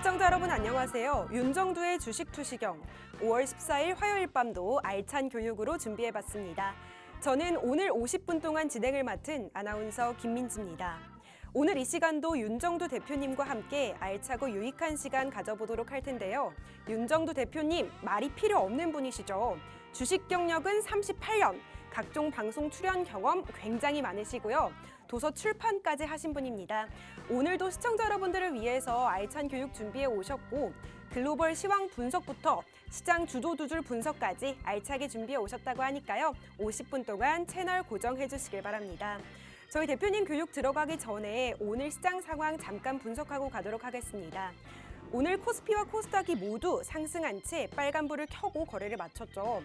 시청자 여러분 안녕하세요. 윤정두의 주식투시경 5월 14일 화요일 밤도 알찬 교육으로 준비해봤습니다. 저는 오늘 50분 동안 진행을 맡은 아나운서 김민지입니다. 오늘 이 시간도 윤정두 대표님과 함께 알차고 유익한 시간 가져보도록 할 텐데요. 윤정두 대표님, 말이 필요 없는 분이시죠. 주식 경력은 38년, 각종 방송 출연 경험 굉장히 많으시고요. 도서 출판까지 하신 분입니다. 오늘도 시청자 여러분들을 위해서 알찬 교육 준비해 오셨고 글로벌 시황 분석부터 시장 주도 두 줄 분석까지 알차게 준비해 오셨다고 하니까요. 50분 동안 채널 고정해 주시길 바랍니다. 저희 대표님 교육 들어가기 전에 오늘 시장 상황 잠깐 분석하고 가도록 하겠습니다. 오늘 코스피와 코스닥이 모두 상승한 채 빨간불을 켜고 거래를 마쳤죠.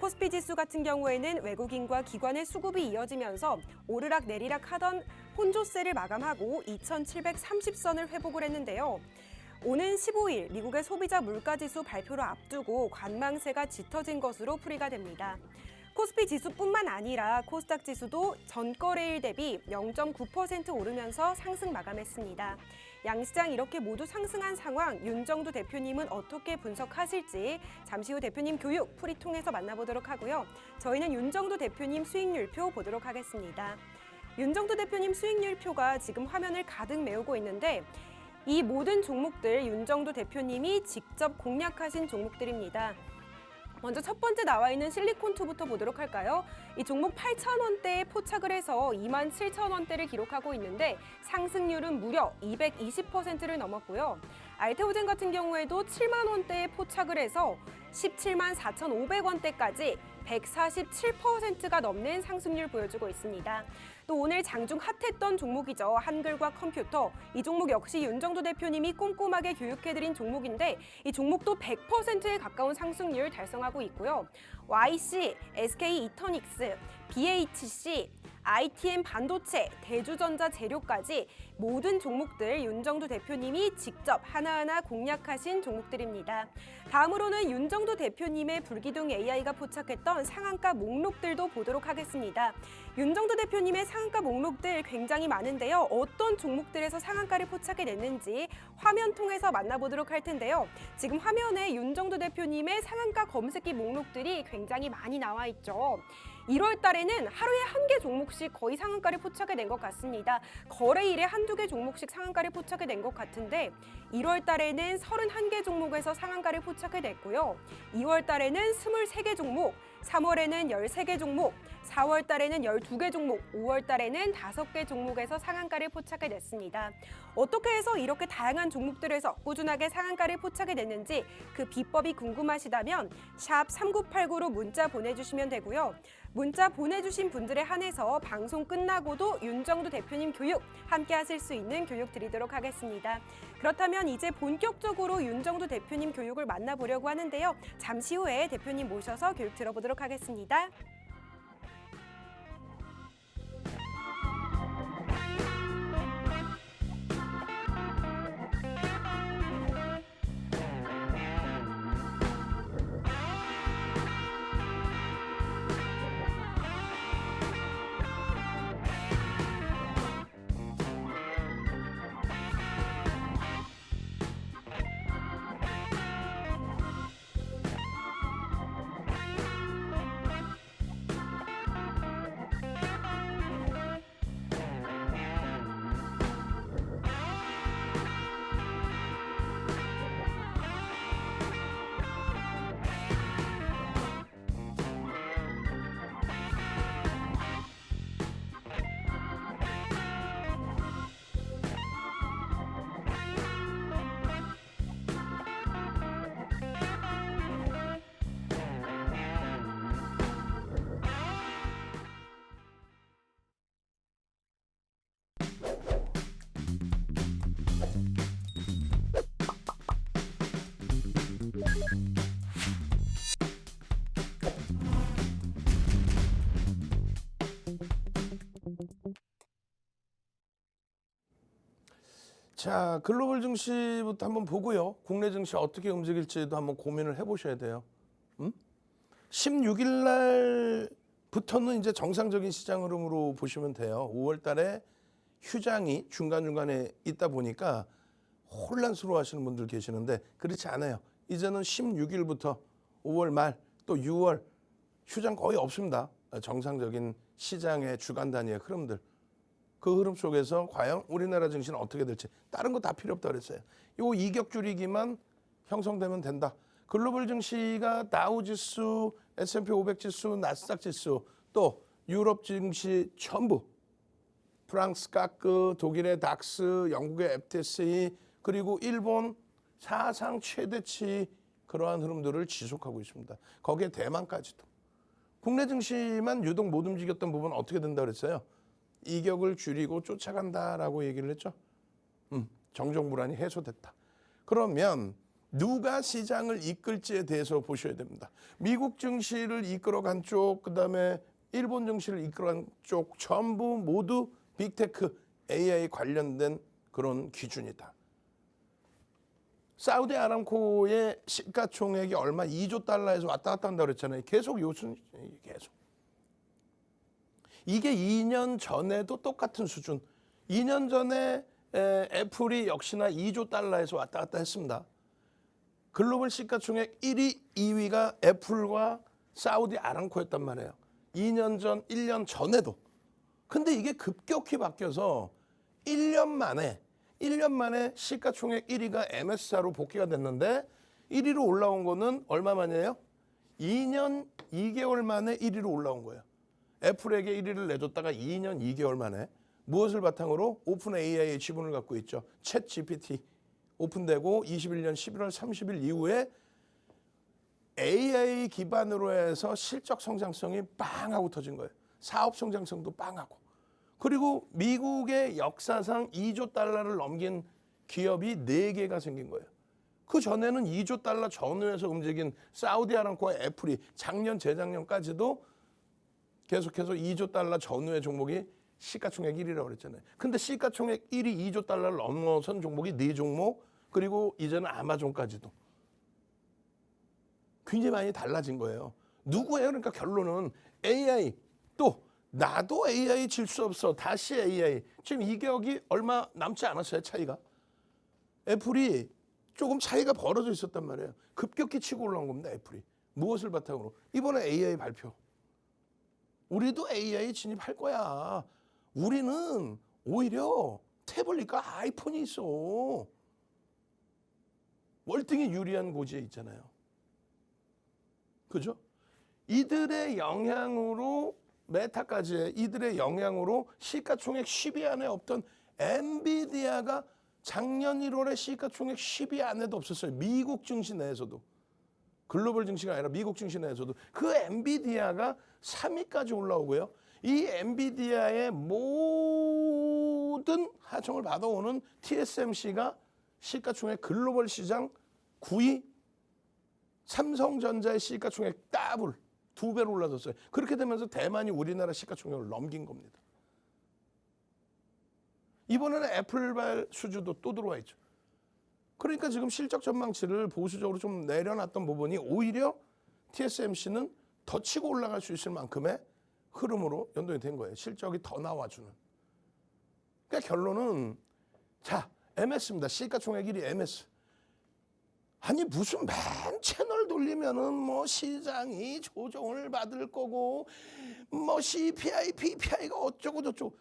코스피 지수 같은 경우에는 외국인과 기관의 수급이 이어지면서 오르락 내리락 하던 혼조세를 마감하고 2730선을 회복을 했는데요. 오는 15일 미국의 소비자 물가지수 발표를 앞두고 관망세가 짙어진 것으로 풀이가 됩니다. 코스피 지수뿐만 아니라 코스닥 지수도 전거래일 대비 0.9% 오르면서 상승 마감했습니다. 양시장 이렇게 모두 상승한 상황, 윤정두 대표님은 어떻게 분석하실지 잠시 후 대표님 교육 풀이 통해서 만나보도록 하고요. 저희는 윤정두 대표님 수익률표 보도록 하겠습니다. 윤정두 대표님 수익률표가 지금 화면을 가득 메우고 있는데 이 모든 종목들 윤정두 대표님이 직접 공략하신 종목들입니다. 먼저 첫 번째 나와 있는 실리콘2부터 보도록 할까요? 이 종목 8,000원대에 포착을 해서 27,000원대를 기록하고 있는데 상승률은 무려 220%를 넘었고요. 알테오젠 같은 경우에도 7만 원대에 포착을 해서 17만 4,500원대까지 147%가 넘는 상승률 보여주고 있습니다. 또 오늘 장중 핫했던 종목이죠. 한글과 컴퓨터. 이 종목 역시 윤정두 대표님이 꼼꼼하게 교육해드린 종목인데 이 종목도 100%에 가까운 상승률 달성하고 있고요. YC, SK 이터닉스, BHC, ITM 반도체, 대주전자 재료까지 모든 종목들 윤정두 대표님이 직접 하나하나 공략하신 종목들입니다. 다음으로는 윤정두 대표님의 불기둥 AI가 포착했던 상한가 목록들도 보도록 하겠습니다. 윤정두 대표님의 상한가 목록들 굉장히 많은데요. 어떤 종목들에서 상한가를 포착해냈는지 화면 통해서 만나보도록 할 텐데요. 지금 화면에 윤정두 대표님의 상한가 검색기 목록들이 굉장히 많이 나와 있죠. 1월 달에는 하루에 1개 종목씩 거의 상한가를 포착해낸 것 같습니다. 거래일에 한두 개 종목씩 상한가를 포착해낸 것 같은데 1월 달에는 31개 종목에서 상한가를 포착해냈고요. 2월 달에는 23개 종목, 3월에는 13개 종목, 4월 달에는 12개 종목, 5월 달에는 5개 종목에서 상한가를 포착해냈습니다. 어떻게 해서 이렇게 다양한 종목들에서 꾸준하게 상한가를 포착해냈는지 그 비법이 궁금하시다면 샵 3989로 문자 보내주시면 되고요. 문자 보내주신 분들에 한해서 방송 끝나고도 윤정두 대표님 교육 함께 하실 수 있는 교육 드리도록 하겠습니다. 그렇다면 이제 본격적으로 윤정두 대표님 교육을 만나보려고 하는데요. 잠시 후에 대표님 모셔서 교육 들어보도록 하겠습니다. 자, 글로벌 증시부터 한번 보고요. 국내 증시 어떻게 움직일지도 한번 고민을 해보셔야 돼요. 16일 날부터는 이제 정상적인 시장 흐름으로 보시면 돼요. 5월 달에 휴장이 중간중간에 있다 보니까 혼란스러워하시는 분들 계시는데 그렇지 않아요. 이제는 16일부터 5월 말 또 6월 휴장 거의 없습니다. 정상적인 시장의 주간 단위의 흐름들. 그 흐름 속에서 과연 우리나라 증시는 어떻게 될지 다른 거 다 필요 없다 그랬어요. 요 이격 줄이기만 형성되면 된다. 글로벌 증시가 다우지수, S&P 500 지수, 나스닥 지수 또 유럽 증시 전부 프랑스 까크, 독일의 닥스, 영국의 FTSE 그리고 일본 사상 최대치 그러한 흐름들을 지속하고 있습니다. 거기에 대만까지도. 국내 증시만 유독 못 움직였던 부분은 어떻게 된다 그랬어요? 이격을 줄이고 쫓아간다라고 얘기를 했죠. 정정 불안이 해소됐다. 그러면 누가 시장을 이끌지에 대해서 보셔야 됩니다. 미국 증시를 이끌어간 쪽, 그다음에 일본 증시를 이끌어간 쪽 전부 모두 빅테크, AI 관련된 그런 기준이다. 사우디 아람코의 시가총액이 얼마 2조 달러에서 왔다 갔다 한다고 그랬잖아요. 계속 요순 계속. 이게 2년 전에도 똑같은 수준. 2년 전에 애플이 역시나 2조 달러에서 왔다 갔다 했습니다. 글로벌 시가총액 1위, 2위가 애플과 사우디 아람코였단 말이에요. 2년 전, 1년 전에도. 근데 이게 급격히 바뀌어서 1년 만에 시가총액 1위가 MS사로 복귀가 됐는데 1위로 올라온 거는 얼마 만이에요? 2년 2개월 만에 1위로 올라온 거예요. 애플에게 1위를 내줬다가 2년 2개월 만에 무엇을 바탕으로? 오픈 AI의 지분을 갖고 있죠. 챗 GPT 오픈되고 21년 11월 30일 이후에 AI 기반으로 해서 실적 성장성이 빵 하고 터진 거예요. 사업 성장성도 빵 하고. 그리고 미국의 역사상 2조 달러를 넘긴 기업이 4개가 생긴 거예요. 그 전에는 2조 달러 전후에서 움직인 사우디 아람코와 애플이 작년, 재작년까지도 계속해서 2조 달러 전후의 종목이 시가총액 1위라고 그랬잖아요. 근데 시가총액 1위 2조 달러를 넘어선 종목이 4종목, 그리고 이제는 아마존까지도. 굉장히 많이 달라진 거예요. 누구예요? 그러니까 결론은 AI, 또 나도 AI 질 수 없어. 다시 AI. 지금 이격이 얼마 남지 않았어요, 차이가. 애플이 조금 차이가 벌어져 있었단 말이에요. 급격히 치고 올라온 겁니다, 애플이. 무엇을 바탕으로? 이번에 AI 발표. 우리도 AI 진입할 거야. 우리는 오히려 태블릿과 아이폰이 있어. 월등히 유리한 고지에 있잖아요. 그죠? 이들의 영향으로 메타까지의 이들의 영향으로 시가총액 10위 안에 없던 엔비디아가 작년 1월에 시가총액 10위 안에도 없었어요. 미국 증시 내에서도. 글로벌 증시가 아니라 미국 증시 내에서도. 그 엔비디아가 3위까지 올라오고요. 이 엔비디아의 모든 하청을 받아오는 TSMC가 시가총액 글로벌 시장 9위, 삼성전자의 시가총액 더블 2배로 올라섰어요. 그렇게 되면서 대만이 우리나라 시가총액을 넘긴 겁니다. 이번에는 애플발 수주도 또 들어와 있죠. 그러니까 지금 실적 전망치를 보수적으로 좀 내려놨던 부분이 오히려 TSMC는 더 치고 올라갈 수 있을 만큼의 흐름으로 연동이 된 거예요. 실적이 더 나와주는. 그러니까 결론은 자, MS입니다. 시가총액 1위 MS. 아니 무슨 맨 채널 돌리면은 뭐 시장이 조정을 받을 거고 뭐 CPI, PPI가 어쩌고 저쩌고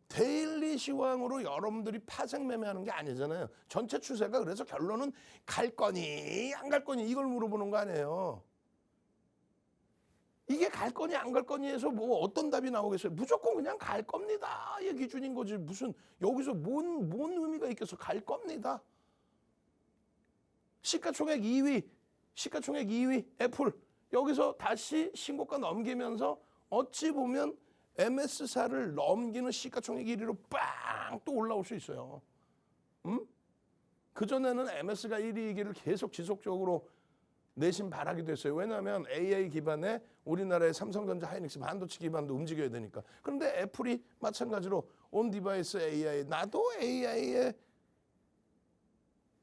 데일리 시황으로 여러분들이 파생 매매하는 게 아니잖아요. 전체 추세가 그래서 결론은 갈 거니 안 갈 거니 이걸 물어보는 거 아니에요. 이게 갈 거니 안 갈 거니 해서 뭐 어떤 답이 나오겠어요. 무조건 그냥 갈 겁니다. 이 기준인 거지. 무슨 여기서 뭔 의미가 있겠어. 갈 겁니다. 시가총액 2위 애플 여기서 다시 신고가 넘기면서 어찌 보면 MS사를 넘기는 시가총액 1위로 빵 또 올라올 수 있어요. 그전에는 MS가 1위이기를 계속 지속적으로 내심 바라기도 했어요. 왜냐하면 AI 기반의 우리나라의 삼성전자 하이닉스 반도체 기반도 움직여야 되니까. 그런데 애플이 마찬가지로 온 디바이스 AI, 나도 AI에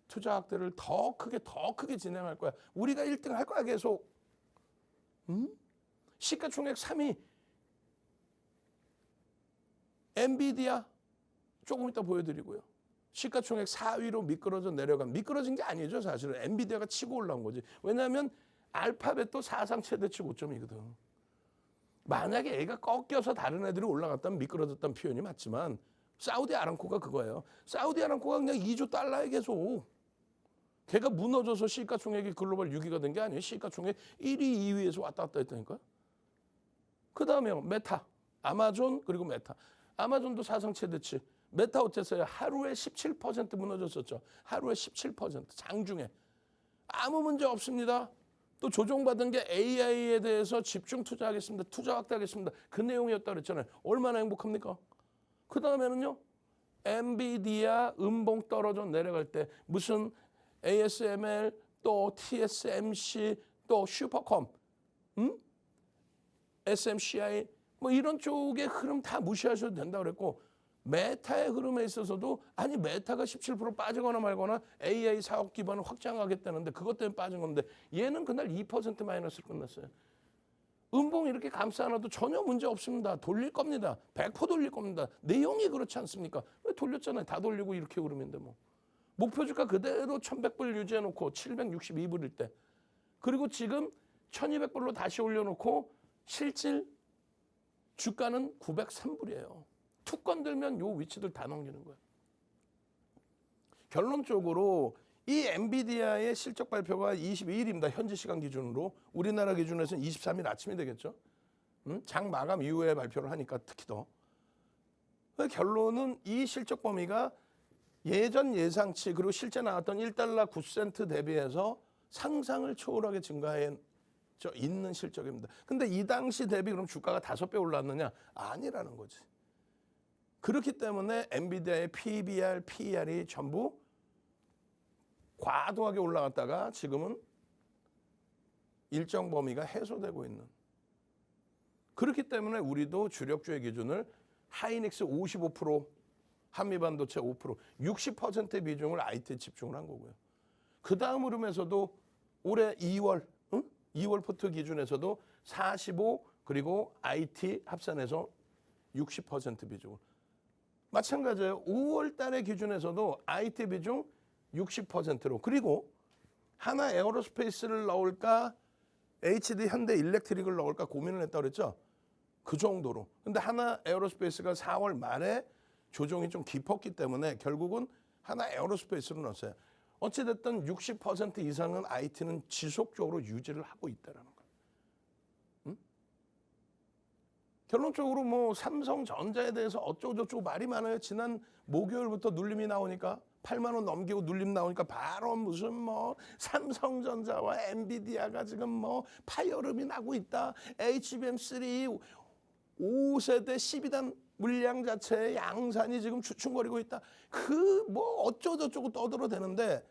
투자 확대를 더 크게 진행할 거야. 우리가 1등 할 거야 계속. 시가총액 3위 엔비디아 조금 이따 보여드리고요. 시가총액 4위로 미끄러진 게 아니죠. 사실은 엔비디아가 치고 올라온 거지. 왜냐하면 알파벳도 사상 최대치 고점이거든. 만약에 애가 꺾여서 다른 애들이 올라갔다면 미끄러졌다는 표현이 맞지만 사우디 아람코가 그거예요. 사우디 아람코가 그냥 2조 달러에 계속. 걔가 무너져서 시가총액이 글로벌 6위가 된 게 아니에요. 시가총액 1위, 2위에서 왔다 갔다 했다니까요. 그 다음에 메타, 아마존 그리고 메타. 아마존도 사상 최대치. 메타 어땠어요? 하루에 17% 무너졌었죠. 하루에 17% 장중에. 아무 문제 없습니다. 또 조정받은 게 AI에 대해서 집중 투자하겠습니다. 투자 확대하겠습니다. 그 내용이었다 그랬잖아요. 얼마나 행복합니까? 그 다음에는요. 엔비디아 음봉 떨어져 내려갈 때 무슨 ASML 또 TSMC 또 슈퍼컴 SMCI 뭐 이런 쪽의 흐름 다 무시하셔도 된다고 그랬고 메타의 흐름에 있어서도 아니 메타가 17% 빠지거나 말거나 AI 사업 기반을 확장하겠다는데 그것 때문에 빠진 건데 얘는 그날 2% 마이너스로 끝났어요. 음봉 이렇게 감싸 놔도 전혀 문제 없습니다. 돌릴 겁니다. 100% 돌릴 겁니다. 내용이 그렇지 않습니까? 왜 돌렸잖아요. 다 돌리고 이렇게 흐름인데 뭐. 목표 주가 그대로 1,100불 유지해놓고 762불일 때. 그리고 지금 1,200불로 다시 올려놓고 실질 주가는 903불이에요. 툭 건들면 요 위치들 다 넘기는 거예요. 결론적으로 이 엔비디아의 실적 발표가 22일입니다. 현지 시간 기준으로. 우리나라 기준에서는 23일 아침이 되겠죠. 장 마감 이후에 발표를 하니까 특히 더. 결론은 이 실적 범위가 예전 예상치 그리고 실제 나왔던 1달러 9센트 대비해서 상상을 초월하게 증가해 있는 실적입니다. 근데 이 당시 대비 그럼 주가가 5배 올랐느냐? 아니라는 거지. 그렇기 때문에 엔비디아의 PBR, PER이 전부 과도하게 올라갔다가 지금은 일정 범위가 해소되고 있는. 그렇기 때문에 우리도 주력주의 기준을 하이닉스 55%, 한미반도체 5%, 60%의 비중을 IT에 집중을 한 거고요. 그 다음 흐름에서도 올해 2월 포트 기준에서도 45 그리고 IT 합산해서 60% 비중을. 마찬가지예요. 5월 달의 기준에서도 IT 비중 60%로 그리고 하나 에어로스페이스를 넣을까 HD 현대 일렉트릭을 넣을까 고민을 했다고 그랬죠. 그 정도로. 근데 하나 에어로스페이스가 4월 말에 조정이 좀 깊었기 때문에 결국은 하나 에어로스페이스로 넣었어요. 어찌됐든 60% 이상은 IT는 지속적으로 유지를 하고 있다는 거예요. 결론적으로 뭐 삼성전자에 대해서 어쩌고저쩌고 말이 많아요. 지난 목요일부터 눌림이 나오니까 8만 원 넘기고 눌림 나오니까 바로 무슨 뭐 삼성전자와 엔비디아가 지금 뭐 파열음이 나고 있다. HBM3 5세대 12단 물량 자체의 양산이 지금 주춤거리고 있다. 그 뭐 어쩌고저쩌고 떠들어대는데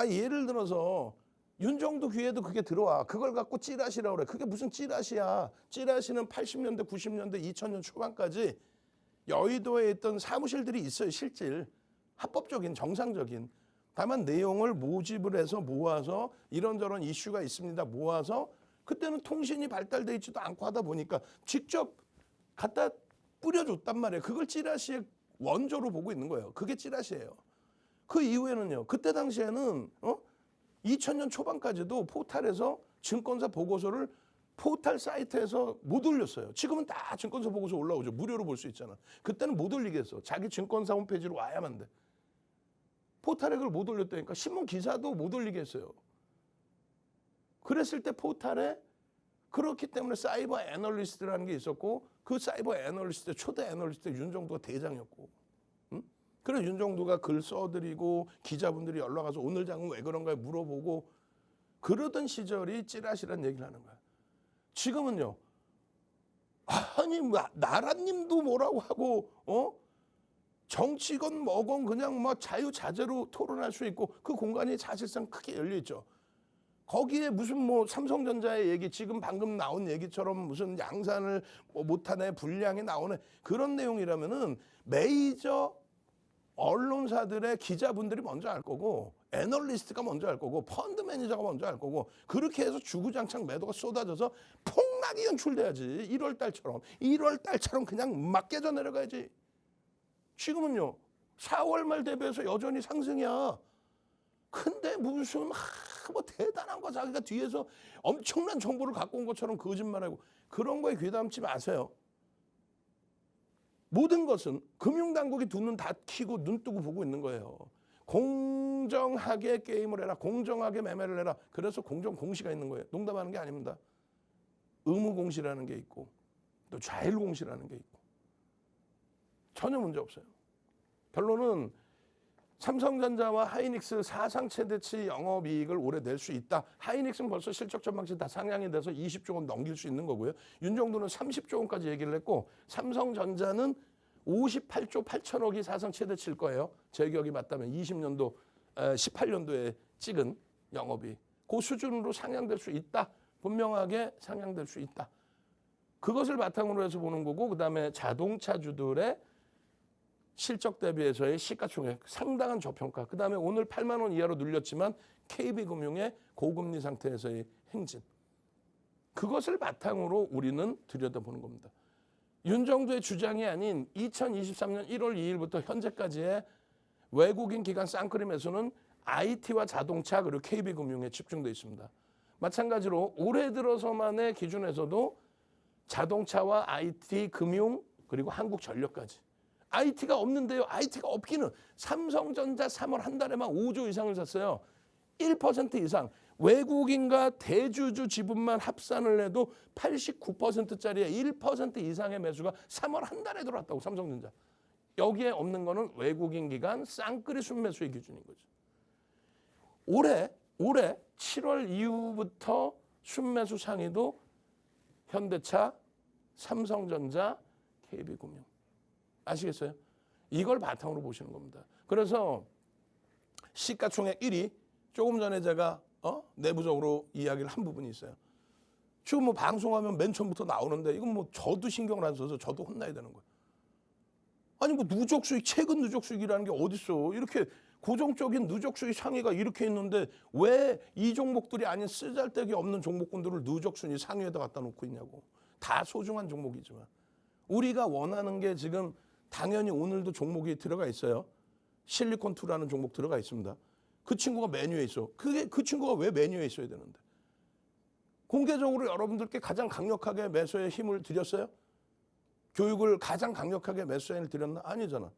예를 들어서 윤정도 귀에도 그게 들어와. 그걸 갖고 찌라시라고 그래. 그게 무슨 찌라시야. 찌라시는 80년대, 90년대, 2000년 초반까지 여의도에 있던 사무실들이 있어요. 실질. 합법적인, 정상적인. 다만 내용을 모집을 해서 모아서 이런저런 이슈가 있습니다. 모아서 그때는 통신이 발달돼 있지도 않고 하다 보니까 직접 갖다 뿌려줬단 말이에요. 그걸 찌라시의 원조로 보고 있는 거예요. 그게 찌라시예요. 그 이후에는요. 그때 당시에는 2000년 초반까지도 포탈에서 증권사 보고서를 포탈 사이트에서 못 올렸어요. 지금은 다 증권사 보고서 올라오죠. 무료로 볼 수 있잖아. 그때는 못 올리게 했어. 자기 증권사 홈페이지로 와야만 돼. 포탈에 그걸 못 올렸다니까 신문 기사도 못 올리게 했어요. 그랬을 때 포탈에 그렇기 때문에 사이버 애널리스트라는 게 있었고 그 사이버 애널리스트 초대 애널리스트 윤정도가 대장이었고 그래서 윤정도가 글 써드리고 기자분들이 연락 와서 오늘 장은 왜 그런가 물어보고 그러던 시절이 찌라시란 얘기를 하는 거야. 지금은요. 아니 나라님도 뭐라고 하고 정치건 뭐건 그냥 뭐 자유자재로 토론할 수 있고 그 공간이 사실상 크게 열려 있죠. 거기에 무슨 뭐 삼성전자의 얘기 지금 방금 나온 얘기처럼 무슨 양산을 못하네 불량이 나오네 그런 내용이라면은 메이저 언론사들의 기자분들이 먼저 알 거고 애널리스트가 먼저 알 거고 펀드 매니저가 먼저 알 거고 그렇게 해서 주구장창 매도가 쏟아져서 폭락이 연출돼야지. 1월 달처럼 그냥 막 깨져 내려가야지. 지금은요. 4월 말 대비해서 여전히 상승이야. 근데 무슨 뭐 대단한 거 자기가 뒤에서 엄청난 정보를 갖고 온 것처럼 거짓말하고 그런 거에 귀담지 마세요. 모든 것은 금융당국이 두 눈 다 켜고 눈 뜨고 보고 있는 거예요. 공정하게 게임을 해라. 공정하게 매매를 해라. 그래서 공정공시가 있는 거예요. 농담하는 게 아닙니다. 의무공시라는 게 있고 또 자율공시라는 게 있고 전혀 문제 없어요. 결론은 삼성전자와 하이닉스 사상 최대치 영업이익을 올해 낼 수 있다. 하이닉스는 벌써 실적 전망치 다 상향이 돼서 20조 원 넘길 수 있는 거고요. 윤정도는 30조 원까지 얘기를 했고 삼성전자는 58조 8천억이 사상 최대치일 거예요. 제 기억이 맞다면 20년도, 18년도에 찍은 영업이익. 그 수준으로 상향될 수 있다. 분명하게 상향될 수 있다. 그것을 바탕으로 해서 보는 거고 그다음에 자동차주들의 실적 대비해서의 시가총액 상당한 저평가. 그다음에 오늘 8만 원 이하로 눌렸지만 KB금융의 고금리 상태에서의 행진. 그것을 바탕으로 우리는 들여다보는 겁니다. 윤정도의 주장이 아닌 2023년 1월 2일부터 현재까지의 외국인 기관 쌍끌이 매수는 IT와 자동차 그리고 KB금융에 집중되어 있습니다. 마찬가지로 올해 들어서만의 기준에서도 자동차와 IT, 금융 그리고 한국전력까지. IT가 없는데요. IT가 없기는 삼성전자 3월 한 달에만 5조 이상을 샀어요. 1% 이상. 외국인과 대주주 지분만 합산을 해도 89%짜리의 1% 이상의 매수가 3월 한 달에 들어왔다고 삼성전자. 여기에 없는 거는 외국인 기관 쌍끌이 순매수의 기준인 거죠. 올해 7월 이후부터 순매수 상위도 현대차, 삼성전자, KB금융. 아시겠어요? 이걸 바탕으로 보시는 겁니다. 그래서 시가총액 1위 조금 전에 제가 내부적으로 이야기를 한 부분이 있어요. 지금 뭐 방송하면 맨 처음부터 나오는데 이건 뭐 저도 신경을 안 써서 저도 혼나야 되는 거예요. 아니 뭐 누적 수익, 최근 누적 수익이라는 게 어딨어. 이렇게 고정적인 누적 수익 상위가 이렇게 있는데 왜 이 종목들이 아닌 쓰잘데기 없는 종목군들을 누적 순위 상위에다 갖다 놓고 있냐고. 다 소중한 종목이지만 우리가 원하는 게 지금 당연히 오늘도 종목이 들어가 있어요. 실리콘2라는 종목 들어가 있습니다. 그 친구가 메뉴에 있어. 그 친구가 왜 메뉴에 있어야 되는데? 공개적으로 여러분들께 가장 강력하게 매수에 힘을 드렸어요? 교육을 가장 강력하게 매수에 힘을 드렸나? 아니잖아.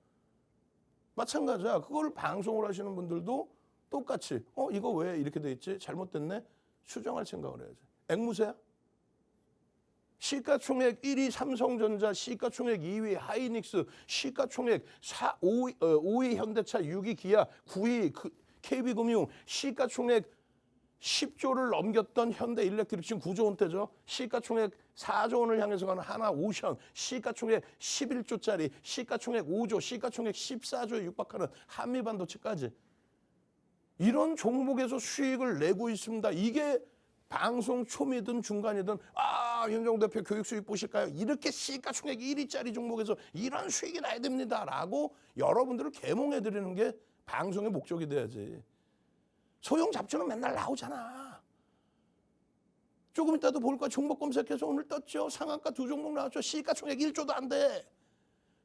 마찬가지야. 그걸 방송을 하시는 분들도 똑같이 이거 왜 이렇게 돼 있지? 잘못됐네? 수정할 생각을 해야지. 앵무새야? 시가총액 1위 삼성전자, 시가총액 2위 하이닉스, 시가총액 5위 현대차, 6위 기아, 9위 KB금융, 시가총액 10조를 넘겼던 현대일렉트릭 지금 9조 원대죠. 시가총액 4조 원을 향해서 가는 하나오션, 시가총액 11조짜리, 시가총액 5조, 시가총액 14조에 육박하는 한미반도체까지. 이런 종목에서 수익을 내고 있습니다. 이게 방송 초미든 중간이든 윤정도 대표 교육 수익 보실까요? 이렇게 시가총액 1위짜리 종목에서 이런 수익이 나야 됩니다라고 여러분들을 계몽해드리는 게 방송의 목적이 돼야지. 소형 잡주는 맨날 나오잖아. 조금 이따도 볼 거야. 종목 검색해서 오늘 떴죠. 상한가 2종목 나왔죠. 시가총액 1조도 안 돼.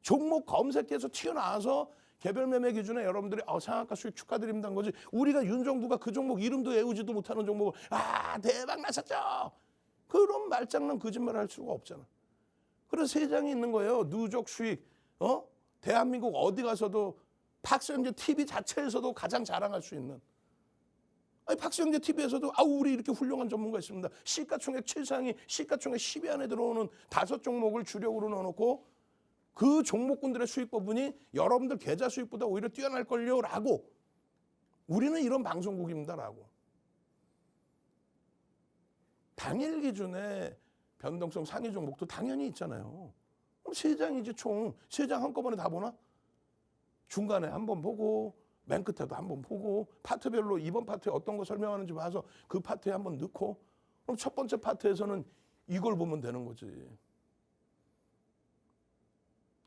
종목 검색해서 튀어나와서 개별 매매 기준에 여러분들이 상한가 수익 축하드립니다 한 거지. 우리가 윤정도가 그 종목 이름도 외우지도 못하는 종목을 대박 나셨죠. 그런 말장난 거짓말 할 수가 없잖아. 그래서 세 장이 있는 거예요. 누적 수익. 대한민국 어디 가서도 박수영재 TV 자체에서도 가장 자랑할 수 있는. 아니 박수영재 TV에서도 우리 이렇게 훌륭한 전문가 있습니다. 시가총액 7상위, 시가총액 10위 안에 들어오는 5종목을 주력으로 넣어놓고 그 종목군들의 수익 부분이 여러분들 계좌 수익보다 오히려 뛰어날걸요 라고. 우리는 이런 방송국입니다라고. 당일 기준에 변동성 상위 종목도 당연히 있잖아요. 그럼 3장이지 총. 3장 한꺼번에 다 보나? 중간에 한번 보고 맨 끝에도 한번 보고 파트별로 이번 파트에 어떤 거 설명하는지 봐서 그 파트에 한번 넣고 그럼 첫 번째 파트에서는 이걸 보면 되는 거지.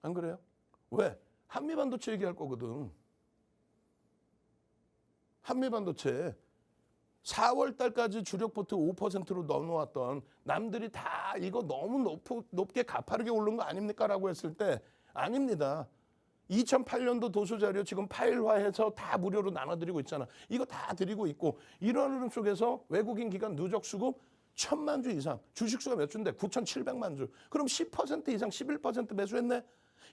안 그래요? 왜? 한미반도체 얘기할 거거든. 한미반도체 4월 달까지 주력 포트 5%로 넣어놓았던 남들이 다 이거 너무 높게 가파르게 오른 거 아닙니까? 라고 했을 때 아닙니다. 2008년도 도수 자료 지금 파일화해서 다 무료로 나눠드리고 있잖아. 이거 다 드리고 있고 이런 흐름 속에서 외국인 기관 누적 수급 1,000만 주 이상, 주식수가 몇 주인데 9,700만 주. 그럼 10% 이상 11% 매수했네.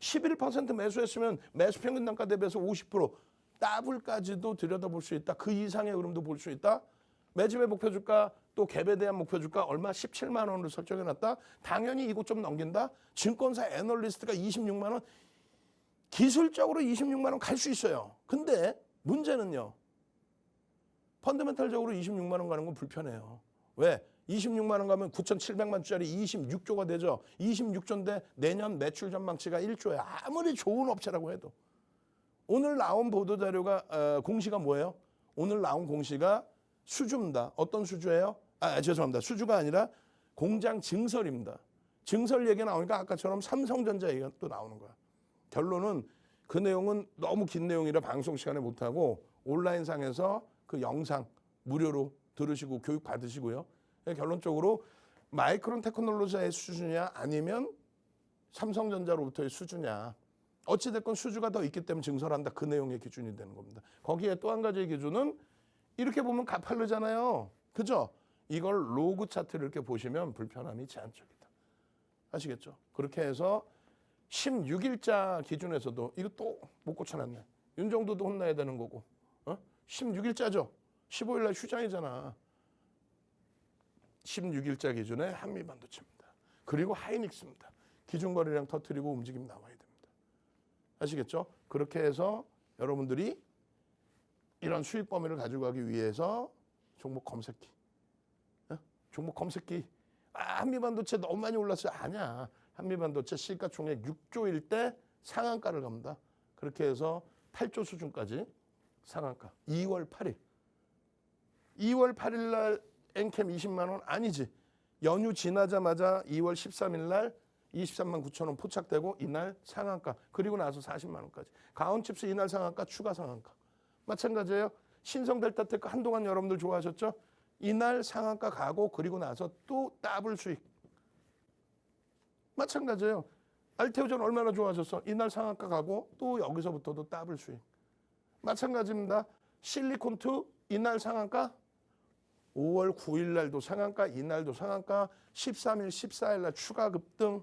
11% 매수했으면 매수 평균 단가 대비해서 50% 더블까지도 들여다볼 수 있다. 그 이상의 흐름도 볼 수 있다. 매집의 목표 주가 또 갭에 대한 목표 주가 얼마 17만 원으로 설정해 놨다. 당연히 이거 좀 넘긴다. 증권사 애널리스트가 26만 원. 기술적으로 26만 원 갈 수 있어요. 근데 문제는요. 펀더멘탈적으로 26만 원 가는 건 불편해요. 왜? 26만 원 가면 9,700만 주짜리 26조가 되죠. 26조인데 내년 매출 전망치가 1조야. 아무리 좋은 업체라고 해도. 오늘 나온 보도자료가 공시가 뭐예요? 오늘 나온 공시가 수주입니다. 어떤 수주예요? 죄송합니다. 수주가 아니라 공장 증설입니다. 증설 얘기가 나오니까 아까처럼 삼성전자 얘기가 또 나오는 거야. 결론은 그 내용은 너무 긴 내용이라 방송 시간에 못하고 온라인상에서 그 영상 무료로 들으시고 교육 받으시고요. 결론적으로 마이크론 테크놀로지의 수주냐 아니면 삼성전자로부터의 수주냐. 어찌됐건 수주가 더 있기 때문에 증설한다. 그 내용의 기준이 되는 겁니다. 거기에 또 한 가지의 기준은 이렇게 보면 가팔르잖아요. 그죠? 이걸 로그 차트를 이렇게 보시면 불편함이 제한적이다. 아시겠죠? 그렇게 해서 16일자 기준에서도 이거 또 못 고쳐놨네. 윤정도도 혼나야 되는 거고. 16일자죠. 15일 날 휴장이잖아. 16일자 기준에 한미반도체입니다. 그리고 하이닉스입니다. 기준거래량 터뜨리고 움직임 나와야 됩니다. 아시겠죠? 그렇게 해서 여러분들이 이런 수익 범위를 가지고 가기 위해서 종목 검색기. 종목 검색기. 한미반도체 너무 많이 올랐어요. 아니야. 한미반도체 시가총액 6조일 때 상한가를 갑니다. 그렇게 해서 8조 수준까지 상한가. 2월 8일. 2월 8일 날 엔캠 20만 원 아니지. 연휴 지나자마자 2월 13일 날 23만 9천 원 포착되고 이날 상한가. 그리고 나서 40만 원까지. 가온칩스 이날 상한가 추가 상한가. 마찬가지예요. 신성델타테크 한동안 여러분들 좋아하셨죠? 이날 상한가 가고 그리고 나서 또 더블 수익. 마찬가지예요. 알테오전 얼마나 좋아하셨어? 이날 상한가 가고 또 여기서부터도 더블 수익. 마찬가지입니다. 실리콘2 이날 상한가 5월 9일 날도 상한가 이날도 상한가 13일 14일 날 추가 급등.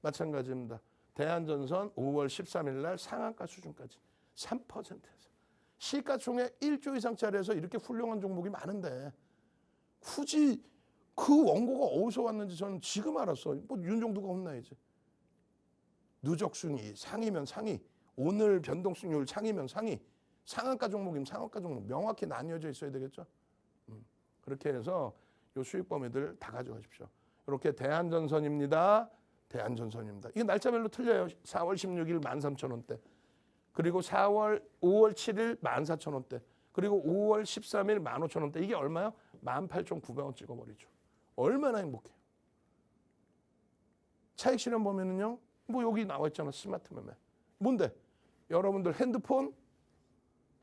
마찬가지입니다. 대한전선 5월 13일 날 상한가 수준까지 3%에서 시가총액 1조 이상짜리에서 이렇게 훌륭한 종목이 많은데 굳이 그 원고가 어디서 왔는지 저는 지금 알았어. 뭐 윤종두가 혼나야지. 누적 순위 상위면 상위, 오늘 변동 수익률 상위면 상위, 상한가 종목이면 상한가 종목 명확히 나뉘어져 있어야 되겠죠. 그렇게 해서 요 수익 범위들 다 가져가십시오. 이렇게 대한전선입니다. 대한전선입니다. 이게 날짜별로 틀려요. 4월 16일 13,000원대. 그리고 5월 7일 14,000원대. 그리고 5월 13일 15,000원대. 이게 얼마요? 18,900원 찍어버리죠. 얼마나 행복해요. 차익 실현 보면은요. 뭐 여기 나와 있잖아. 스마트 매매. 뭔데? 여러분들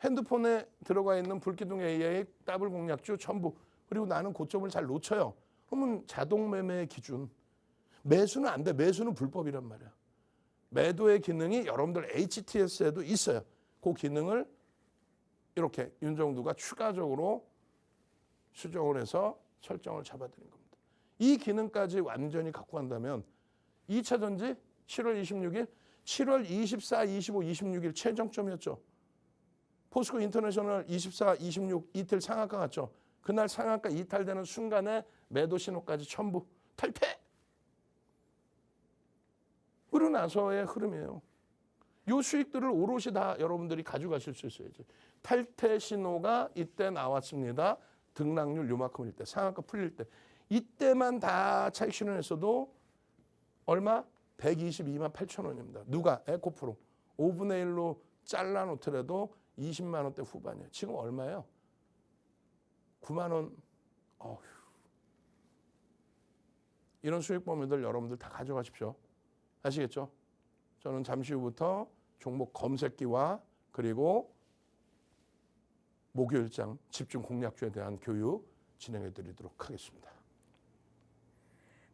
핸드폰에 들어가 있는 불기둥 AI 더블 공략주 전부. 그리고 나는 고점을 잘 놓쳐요. 그러면 자동 매매의 기준. 매수는 안 돼. 매수는 불법이란 말이야. 매도의 기능이 여러분들 HTS에도 있어요. 그 기능을 이렇게 윤정두가 추가적으로 수정을 해서 설정을 잡아드린 겁니다. 이 기능까지 완전히 갖고 간다면 2차 전지 7월 26일, 7월 24, 25, 26일 최정점이었죠. 포스코 인터내셔널 24, 26 이틀 상한가 갔죠. 그날 상한가 이탈되는 순간에 매도 신호까지 전부 탈퇴. 그러고 나서의 흐름이에요. 이 수익들을 오롯이 다 여러분들이 가져가실 수 있어야지. 탈퇴 신호가 이때 나왔습니다. 등락률 요만큼일 때, 상한가 풀릴 때. 이때만 다 차익 실현했어도 얼마? 122만 8천 원입니다. 누가? 에코프로. 5분의 1로 잘라놓더라도 20만 원대 후반이에요. 지금 얼마예요? 9만 원. 어휴. 이런 수익 범위들 여러분들 다 가져가십시오. 아시겠죠? 저는 잠시 후부터 종목 검색기와 그리고 목요일장 집중 공략주에 대한 교육 진행해 드리도록 하겠습니다.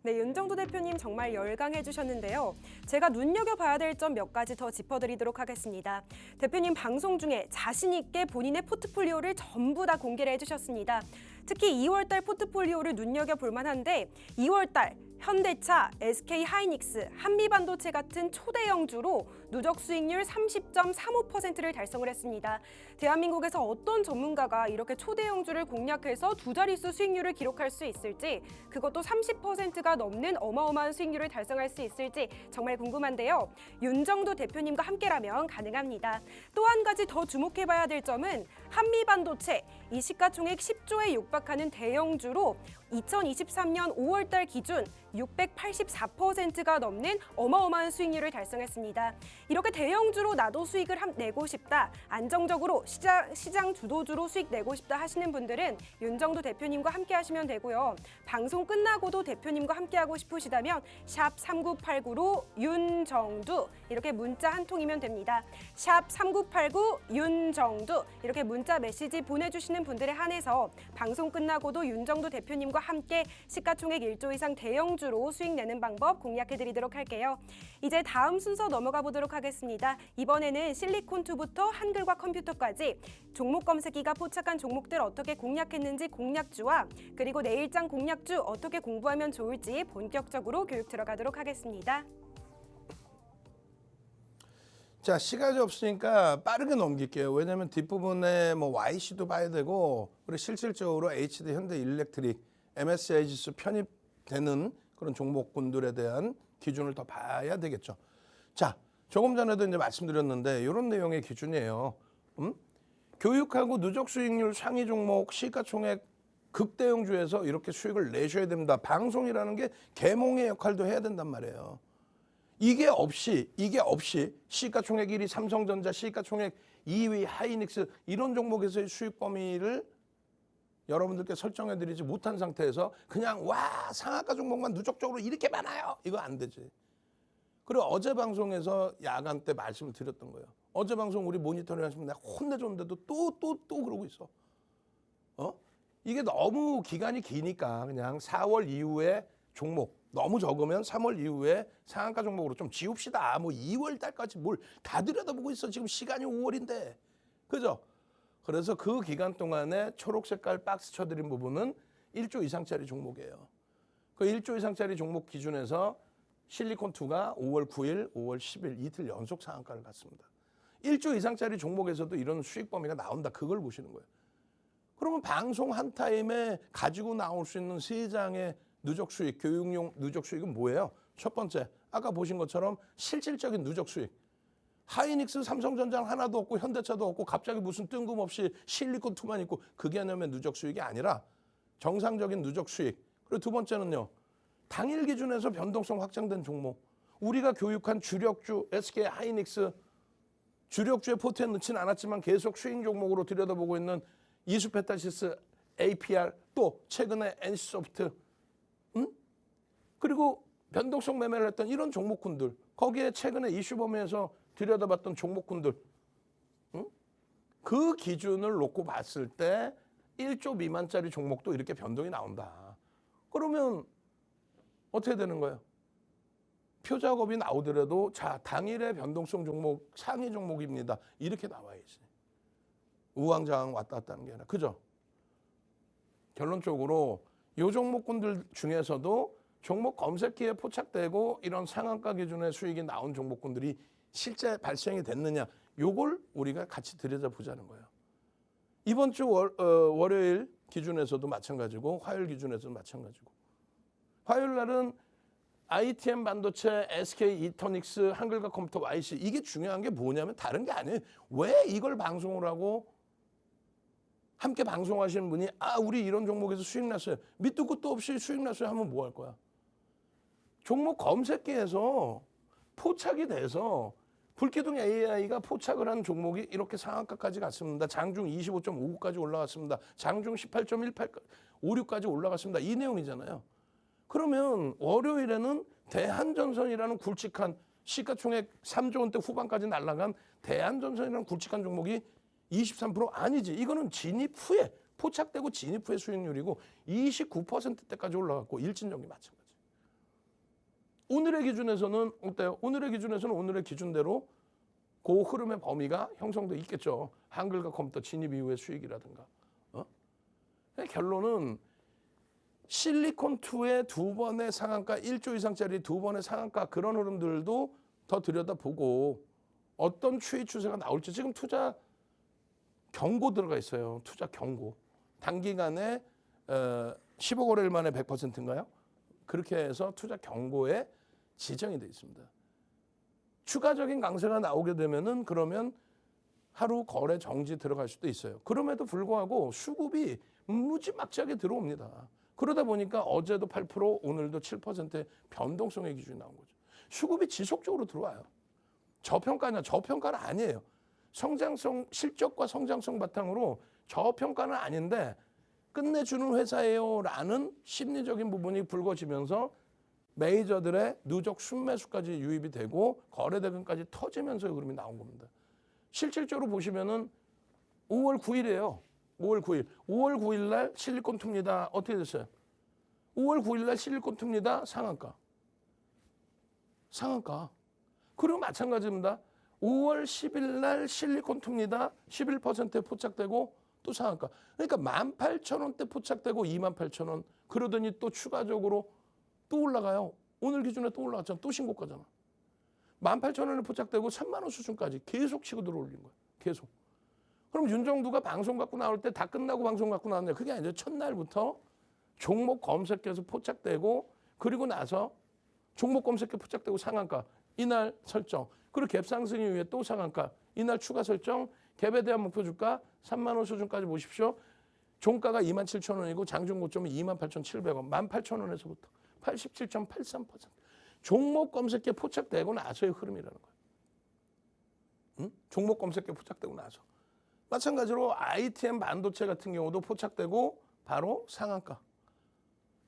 네, 윤정도 대표님 정말 열강해 주셨는데요. 제가 눈여겨봐야 될 점 몇 가지 더 짚어드리도록 하겠습니다. 대표님 방송 중에 자신 있게 본인의 포트폴리오를 전부 다 공개를 해주셨습니다. 특히 2월달 포트폴리오를 눈여겨볼 만한데 2월달 현대차, SK하이닉스, 한미반도체 같은 초대형주로 누적 수익률 30.35%를 달성을 했습니다. 대한민국에서 어떤 전문가가 이렇게 초대형주를 공략해서 두 자릿수 수익률을 기록할 수 있을지, 그것도 30%가 넘는 어마어마한 수익률을 달성할 수 있을지 정말 궁금한데요. 윤정도 대표님과 함께라면 가능합니다. 또 한 가지 더 주목해봐야 될 점은 한미반도체, 이 시가총액 10조에 육박하는 대형주로 2023년 5월달 기준 684%가 넘는 어마어마한 수익률을 달성했습니다. 이렇게 대형주로 나도 수익을 내고 싶다, 안정적으로 시장 주도주로 수익 내고 싶다 하시는 분들은 윤정도 대표님과 함께 하시면 되고요. 방송 끝나고도 대표님과 함께하고 싶으시다면 샵 3989로 윤정두 이렇게 문자 한 통이면 됩니다. 샵 3989 윤정두 이렇게 문자 메시지 보내주시는 분들에 한해서 방송 끝나고도 윤정도 대표님과 함께 시가총액 1조 이상 대형주로 수익 내는 방법 공략해드리도록 할게요. 이제 다음 순서 넘어가 보도록 하겠습니다. 이번에는 실리콘2부터 한글과 컴퓨터까지 종목 검색기가 포착한 종목들 어떻게 공략했는지 공략주와 그리고 내일장 공략주 어떻게 공부하면 좋을지 본격적으로 교육 들어가도록 하겠습니다. 자, 시간이 없으니까 빠르게 넘길게요. 왜냐하면 뒷부분에 뭐 YC도 봐야 되고 그리고 실질적으로 HD, 현대일렉트릭, MSCI 지수 편입되는 그런 종목군들에 대한 기준을 더 봐야 되겠죠. 자, 조금 전에도 이제 말씀드렸는데 이런 내용의 기준이에요. 교육하고 누적 수익률 상위 종목 시가총액 극대형주에서 이렇게 수익을 내셔야 됩니다. 방송이라는 게 계몽의 역할도 해야 된단 말이에요. 이게 없이 시가총액 1위 삼성전자, 시가총액 2위 하이닉스 이런 종목에서의 수익 범위를 여러분들께 설정해드리지 못한 상태에서 그냥 와 상한가 종목만 누적적으로 이렇게 많아요. 이거 안 되지. 그리고 어제 방송에서 야간 때 말씀을 드렸던 거예요. 어제 방송 우리 모니터링 하시면 내가 혼내줬는데도 또 그러고 있어. 이게 너무 기간이 기니까 그냥 4월 이후에 종목 너무 적으면 3월 이후에 상한가 종목으로 좀 지웁시다. 뭐 2월 달까지 뭘 다 들여다보고 있어. 지금 시간이 5월인데. 그죠? 그래서 그 기간 동안에 초록 색깔 박스 쳐드린 부분은 1조 이상짜리 종목이에요. 그 1조 이상짜리 종목 기준에서 실리콘2가 5월 9일, 5월 10일 이틀 연속 상한가를 갔습니다. 1조 이상짜리 종목에서도 이런 수익 범위가 나온다. 그걸 보시는 거예요. 그러면 방송 한 타임에 가지고 나올 수 있는 세 장의 누적 수익, 교육용 누적 수익은 뭐예요? 첫 번째, 아까 보신 것처럼 실질적인 누적 수익. 하이닉스, 삼성전자 하나도 없고 현대차도 없고 갑자기 무슨 뜬금없이 실리콘2만 있고 그게 아니면 누적 수익이 아니라 정상적인 누적 수익. 그리고 두 번째는요. 당일 기준에서 변동성 확장된 종목. 우리가 교육한 주력주 SK 하이닉스 주력주의 포트에 넣지는 않았지만 계속 수익 종목으로 들여다보고 있는 이수페타시스, APR 또 최근에 NC소프트 그리고 변동성 매매를 했던 이런 종목군들 거기에 최근에 이슈 범위에서 들여다봤던 종목군들 그 기준을 놓고 봤을 때 1조 미만짜리 종목도 이렇게 변동이 나온다. 그러면 어떻게 되는 거예요? 표작업이 나오더라도 자 당일의 변동성 종목 상위 종목입니다. 이렇게 나와야지. 우왕좌왕 왔다 갔다 하는 게 아니라. 그죠? 결론적으로 이 종목군들 중에서도 종목 검색기에 포착되고 이런 상한가 기준의 수익이 나온 종목군들이 실제 발생이 됐느냐 요걸 우리가 같이 들여다보자는 거예요. 이번 주 월요일 기준에서도 마찬가지고 화요일 기준에서도 마찬가지고 화요일 날은 ITM 반도체, SK 이터닉스, 한글과 컴퓨터, YC 이게 중요한 게 뭐냐면 다른 게 아니에요. 왜 이걸 방송을 하고 함께 방송하시는 분이 우리 이런 종목에서 수익 났어요. 밑도 끝도 없이 수익 났어요 하면 뭐 할 거야? 종목 검색기에서 포착이 돼서 불기둥 AI가 포착을 한 종목이 이렇게 상한가까지 갔습니다. 장중 25.59까지 올라갔습니다. 장중 18.56까지 올라갔습니다. 이 내용이잖아요. 그러면 월요일에는 대한전선이라는 굵직한 시가총액 3조 원대 후반까지 날아간 대한전선이라는 굵직한 종목이 23% 아니지. 이거는 진입 후에 포착되고 진입 후의 수익률이고 29%대까지 올라갔고 일진전기 마찬가지. 오늘의 기준에서는 어때요? 오늘의 기준에서는 오늘의 기준대로 그 흐름의 범위가 형성돼 있겠죠. 한글과 컴퓨터 진입 이후의 수익이라든가. 결론은 실리콘2의 두 번의 상한가, 1조 이상짜리 두 번의 상한가 그런 흐름들도 더 들여다보고 어떤 추이 추세가 나올지 지금 투자 경고 들어가 있어요. 투자 경고. 단기간에 15거래일 만에 100%인가요? 그렇게 해서 투자 경고에 지정이 돼 있습니다. 추가적인 강세가 나오게 되면은 그러면 하루 거래 정지 들어갈 수도 있어요. 그럼에도 불구하고 수급이 무지막지하게 들어옵니다. 그러다 보니까 어제도 8%, 오늘도 7%의 변동성의 기준이 나온 거죠. 수급이 지속적으로 들어와요. 저평가냐? 저평가는 아니에요. 성장성, 실적과 성장성 바탕으로 저평가는 아닌데 끝내주는 회사예요 라는 심리적인 부분이 불거지면서 메이저들의 누적 순매수까지 유입이 되고 거래대금까지 터지면서 흐름이 나온 겁니다. 실질적으로 보시면은 5월 9일이에요. 5월 9일. 5월 9일 날 실리콘2입니다. 어떻게 됐어요? 5월 9일 날 실리콘2입니다. 상한가. 상한가. 그리고 마찬가지입니다. 5월 10일 날 실리콘2입니다. 11%에 포착되고 또 상한가. 그러니까 18,000원대 포착되고 28,000원. 그러더니 또 추가적으로 또 올라가요. 오늘 기준에 또 올라갔잖아. 또 신고가잖아. 18,000원에 포착되고 3만 원 수준까지 계속 치고 들어올린 거예요. 계속. 그럼 윤정두가 방송 갖고 나올 때 다 끝나고 방송 갖고 나왔는데 그게 아니죠. 첫날부터 종목 검색해서 포착되고 그리고 나서 종목 검색해 포착되고 상한가. 이날 설정. 그리고 갭 상승 이후에 또 상한가. 이날 추가 설정. 갭에 대한 목표 주가 3만 원 수준까지 보십시오. 종가가 27,000원이고 장중 고점은 28,700원. 18,000원에서부터 87.83%. 종목 검색에 포착되고 나서의 흐름이라는 거예요. 응? 종목 검색에 포착되고 나서. 마찬가지로 ITM 반도체 같은 경우도 포착되고 바로 상한가.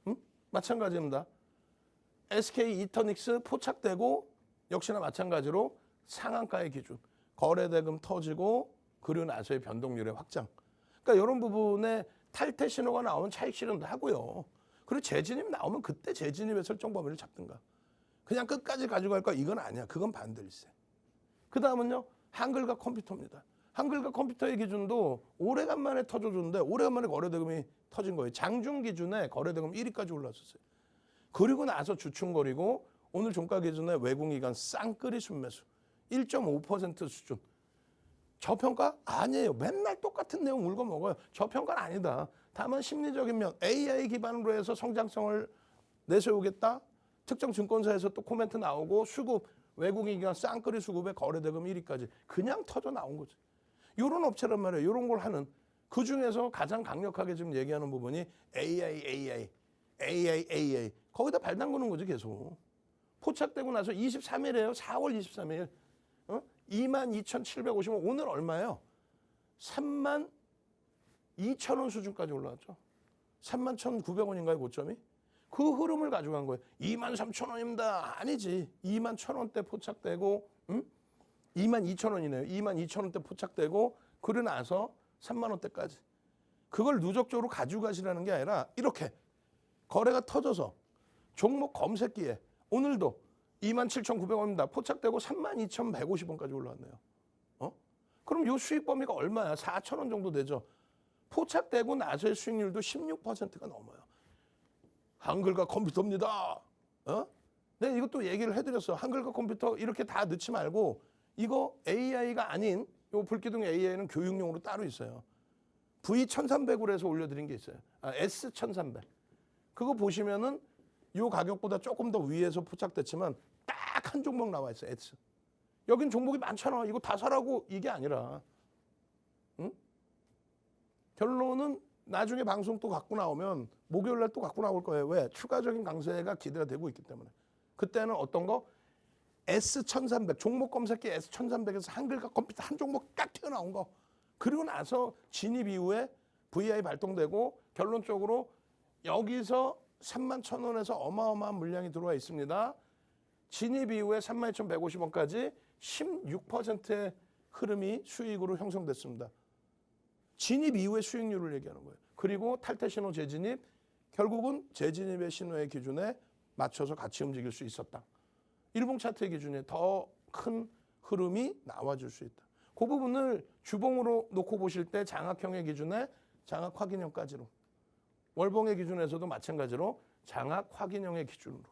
응? 마찬가지입니다. SK 이터닉스 포착되고 역시나 마찬가지로 상한가의 기준. 거래대금 터지고 그리고 나서의 변동률의 확장. 그러니까 이런 부분에 탈퇴 신호가 나오면 차익 실현도 하고요. 그리고 재진입 나오면 그때 재진입의 설정 범위를 잡든가. 그냥 끝까지 가져갈 거 이건 아니야. 그건 반대일세. 그 다음은요. 한글과 컴퓨터입니다. 한글과 컴퓨터의 기준도 오래간만에 터져줬는데 오래간만에 거래대금이 터진 거예요. 장중 기준에 거래대금 1위까지 올랐었어요. 그리고 나서 주춤거리고 오늘 종가 기준에 외국기관 쌍끌이 순매수 1.5% 수준. 저평가? 아니에요. 맨날 똑같은 내용 울고 먹어요. 저평가는 아니다. 다만 심리적인 면 AI 기반으로 해서 성장성을 내세우겠다. 특정 증권사에서 또 코멘트 나오고 수급, 외국인기관 쌍끌이 수급에 거래대금 1위까지 그냥 터져 나온 거지. 이런 업체란 말이에요. 이런 걸 하는. 그중에서 가장 강력하게 지금 얘기하는 부분이 AI. 거기다 발 담그는 거지 계속. 포착되고 나서 23일이에요. 4월 23일. 22,750원. 오늘 얼마예요? 32,000원 수준까지 올라왔죠. 31,900원인가요, 고점이? 그 흐름을 가져간 거예요. 23,000원입니다. 아니지. 21,000원대 포착되고 22,000원이네요. 22,000원대 포착되고 그러고 나서 3만 원대까지. 그걸 누적적으로 가지고 가시라는 게 아니라 이렇게 거래가 터져서 종목 검색기에 오늘도 27,900원입니다. 포착되고 32,150원까지 올라왔네요. 그럼 요 수익 범위가 얼마야? 4,000원 정도 되죠. 포착되고 나서의 수익률도 16%가 넘어요. 한글과 컴퓨터입니다. 내가 이것도 얘기를 해드렸어. 한글과 컴퓨터 이렇게 다 넣지 말고 이거 AI가 아닌 요 불기둥 AI는 교육용으로 따로 있어요. V1300으로 해서 올려드린 게 있어요. S1300. 그거 보시면은 요 가격보다 조금 더 위에서 포착됐지만 딱 한 종목 나와 있어요. S. 여긴 종목이 많잖아. 이거 다 사라고 이게 아니라. 응? 결론은 나중에 방송 또 갖고 나오면 목요일 날 또 갖고 나올 거예요. 왜? 추가적인 강세가 기대가 되고 있기 때문에. 그때는 어떤 거? S1300 종목 검색기 S1300에서 한글과 컴퓨터 한 종목 딱 튀어나온 거. 그리고 나서 진입 이후에 VI 발동되고 결론적으로 여기서 31,000원에서 어마어마한 물량이 들어와 있습니다. 진입 이후에 32,150원까지 16%의 흐름이 수익으로 형성됐습니다. 진입 이후의 수익률을 얘기하는 거예요. 그리고 탈퇴 신호 재진입, 결국은 재진입의 신호의 기준에 맞춰서 같이 움직일 수 있었다. 일봉 차트의 기준에 더 큰 흐름이 나와줄 수 있다. 그 부분을 주봉으로 놓고 보실 때 장악형의 기준에 장악 확인형까지로, 월봉의 기준에서도 마찬가지로 장악 확인형의 기준으로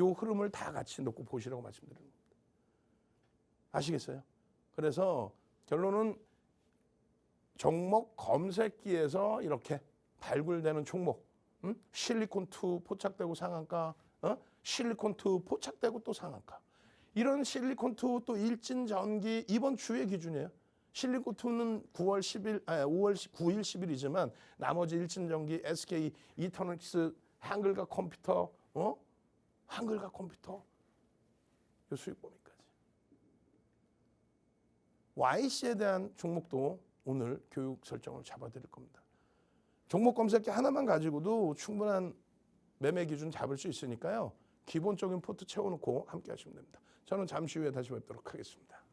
요 흐름을 다 같이 놓고 보시라고 말씀드리는 겁니다. 아시겠어요? 그래서 결론은 종목 검색기에서 이렇게 발굴되는 종목, 실리콘2 포착되고 상한가, 실리콘2 포착되고 또 상한가. 이런 실리콘2 또 일진전기 이번 주의 기준이에요. 실리콘2는 5월 9일, 10일이지만 나머지 일진전기, SK, 이터닉스, 한글과 컴퓨터, 한글과 컴퓨터, 요 수익범위까지. YC에 대한 종목도 오늘 교육 설정을 잡아드릴 겁니다. 종목 검색기 하나만 가지고도 충분한 매매 기준 잡을 수 있으니까요. 기본적인 포트 채워놓고 함께 하시면 됩니다. 저는 잠시 후에 다시 뵙도록 하겠습니다.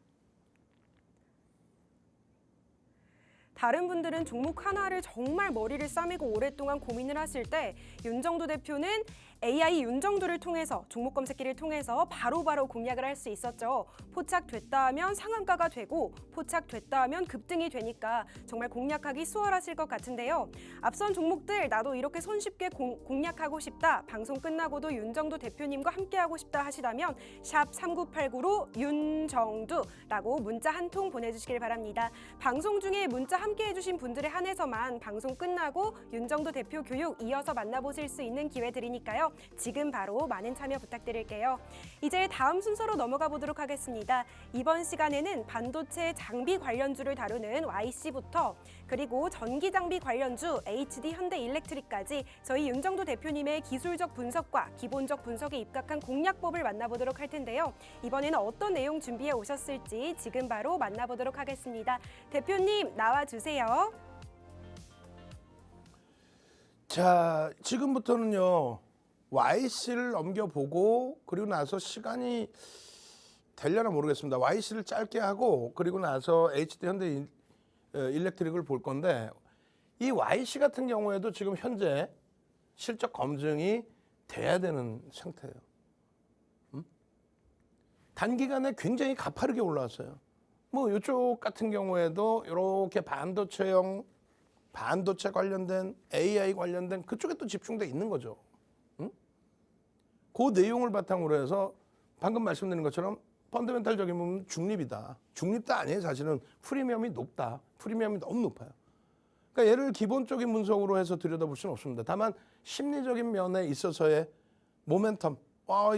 다른 분들은 종목 하나를 정말 머리를 싸매고 오랫동안 고민을 하실 때 윤정두 대표는 AI 윤정두를 통해서 종목 검색기를 통해서 바로바로 공략을 할 수 있었죠. 포착됐다 하면 상한가가 되고 포착됐다 하면 급등이 되니까 정말 공략하기 수월하실 것 같은데요. 앞선 종목들 나도 이렇게 손쉽게 공략하고 싶다. 방송 끝나고도 윤정두 대표님과 함께하고 싶다 하시다면 샵 3989로 윤정두라고 문자 한 통 보내주시길 바랍니다. 방송 중에 문자 함께해주신 분들에 한해서만 방송 끝나고 윤정두 대표 교육 이어서 만나보실 수 있는 기회 드리니까요. 지금 바로 많은 참여 부탁드릴게요. 이제 다음 순서로 넘어가 보도록 하겠습니다. 이번 시간에는 반도체 장비 관련주를 다루는 YC부터 그리고 전기 장비 관련주 HD 현대일렉트릭까지 저희 윤정두 대표님의 기술적 분석과 기본적 분석에 입각한 공략법을 만나보도록 할 텐데요. 이번에는 어떤 내용 준비해 오셨을지 지금 바로 만나보도록 하겠습니다. 대표님 나와주세요. 자, 지금부터는요. YC를 넘겨보고 그리고 나서 시간이 되려나 모르겠습니다. YC를 짧게 하고 그리고 나서 HD 현대 일렉트릭을 볼 건데 이 YC 같은 경우에도 지금 현재 실적 검증이 돼야 되는 상태예요. 단기간에 굉장히 가파르게 올라왔어요. 뭐 이쪽 같은 경우에도 이렇게 반도체 관련된 AI 관련된 그쪽에 또 집중돼 있는 거죠. 그 내용을 바탕으로 해서 방금 말씀드린 것처럼 펀더멘탈적인 부분은 중립이다. 중립도 아니에요. 사실은 프리미엄이 높다. 프리미엄이 너무 높아요. 그러니까 얘를 기본적인 분석으로 해서 들여다볼 수는 없습니다. 다만 심리적인 면에 있어서의 모멘텀.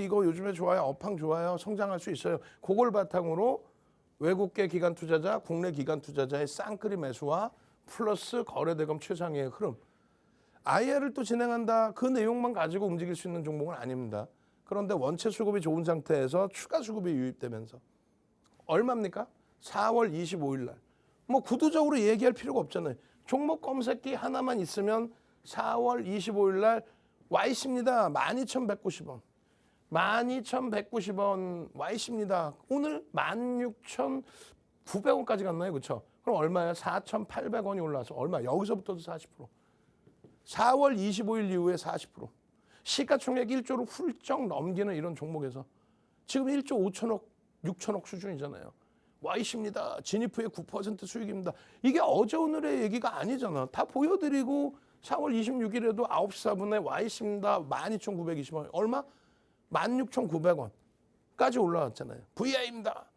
이거 요즘에 좋아요. 업황 좋아요. 성장할 수 있어요. 그걸 바탕으로 외국계 기관 투자자, 국내 기관 투자자의 쌍끌이 매수와 플러스 거래대금 최상위의 흐름. IR을 또 진행한다. 그 내용만 가지고 움직일 수 있는 종목은 아닙니다. 그런데 원체 수급이 좋은 상태에서 추가 수급이 유입되면서 얼마입니까? 4월 25일 날. 뭐 구두적으로 얘기할 필요가 없잖아요. 종목 검색기 하나만 있으면 4월 25일 날 YC입니다. 12,190원. 12,190원 YC입니다. 오늘 16,900원까지 갔나요? 그렇죠? 그럼 얼마야? 4,800원이 올라서 얼마? 여기서부터도 40%. 4월 25일 이후에 40%. 시가총액 1조를 훌쩍 넘기는 이런 종목에서 지금 1조 5천억, 6천억 수준이잖아요. YC입니다. 진입 후에 9% 수익입니다. 이게 어제 오늘의 얘기가 아니잖아. 다 보여드리고 4월 26일에도 9시 4분에 YC입니다. 12,920원. 얼마? 16,900원까지 올라왔잖아요. VI입니다.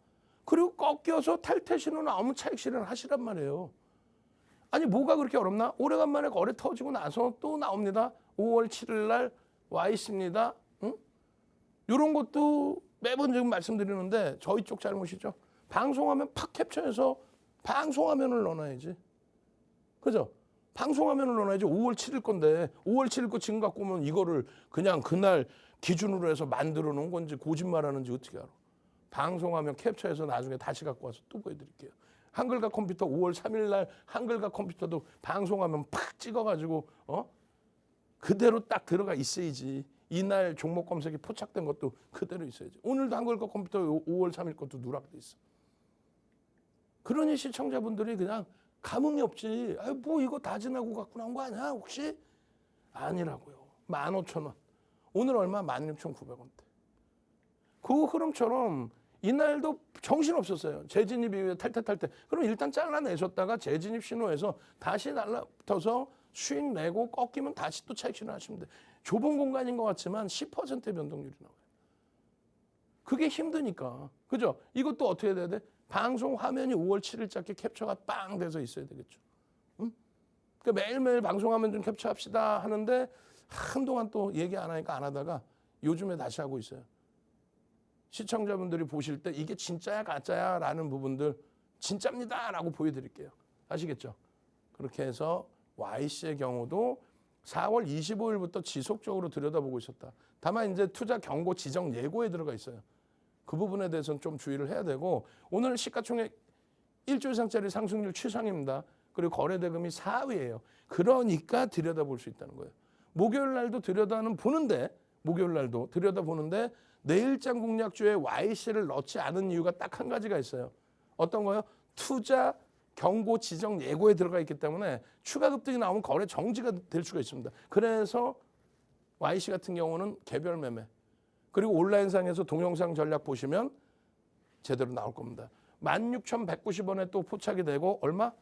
그리고 꺾여서 탈퇴 신호나 아무 차익 실현 하시란 말이에요. 아니 뭐가 그렇게 어렵나? 오래간만에 거래 터지고 나서 또 나옵니다. 5월 7일 날 YC입니다. 이런 것도 매번 지금 말씀드리는데 저희 쪽 잘못이죠. 방송화면 팍 캡처해서 방송화면을 넣어놔야지. 그죠? 방송화면을 넣어놔야지. 5월 7일 건데 5월 7일 거 지금 갖고 오면 이거를 그냥 그날 기준으로 해서 만들어 놓은 건지 거짓말하는지 어떻게 알아. 방송화면 캡처해서 나중에 다시 갖고 와서 또 보여드릴게요. 한글과 컴퓨터 5월 3일 날 한글과 컴퓨터도 방송화면 팍 찍어가지고 그대로 딱 들어가 있어야지. 이날 종목 검색이 포착된 것도 그대로 있어야지. 오늘도 한글과 컴퓨터 5월 3일 것도 누락돼 있어. 그러니 시청자분들이 그냥 감흥이 없지. 뭐 이거 다 지나고 갖고 나온 거 아니야 혹시? 아니라고요. 15,000원. 오늘 얼마? 16,900원대. 그 흐름처럼 이날도 정신없었어요. 재진입 이후에 탈퇴. 그럼 일단 잘라내셨다가 재진입 신호에서 다시 날라붙어서 스윙 내고 꺾이면 다시 또 차익 실현하시면 돼요. 좁은 공간인 것 같지만 10%의 변동률이 나와요. 그게 힘드니까. 그죠? 이것도 어떻게 돼야 돼? 방송 화면이 5월 7일자께 캡처가 빵 돼서 있어야 되겠죠. 응? 그러니까 매일매일 방송화면 좀 캡처합시다 하는데 한동안 또 얘기 안 하니까 안 하다가 요즘에 다시 하고 있어요. 시청자분들이 보실 때 이게 진짜야 가짜야 라는 부분들 진짜입니다 라고 보여드릴게요. 아시겠죠? 그렇게 해서 YC의 경우도 4월 25일부터 지속적으로 들여다보고 있었다. 다만 이제 투자 경고 지정 예고에 들어가 있어요. 그 부분에 대해서는 좀 주의를 해야 되고 오늘 시가총액 1조 이상짜리 상승률 최상입니다. 그리고 거래대금이 4위예요. 그러니까 들여다볼 수 있다는 거예요. 목요일 날도 목요일 날도 들여다보는데 내일장 공략주에 YC를 넣지 않은 이유가 딱 한 가지가 있어요. 어떤 거요? 투자 경고 지정 예고에 들어가 있기 때문에 추가 급등이 나오면 거래 정지가 될 수가 있습니다. 그래서 YC 같은 경우는 개별 매매 그리고 온라인상에서 동영상 전략 보시면 제대로 나올 겁니다. 16,190원에 또 포착이 되고 얼마?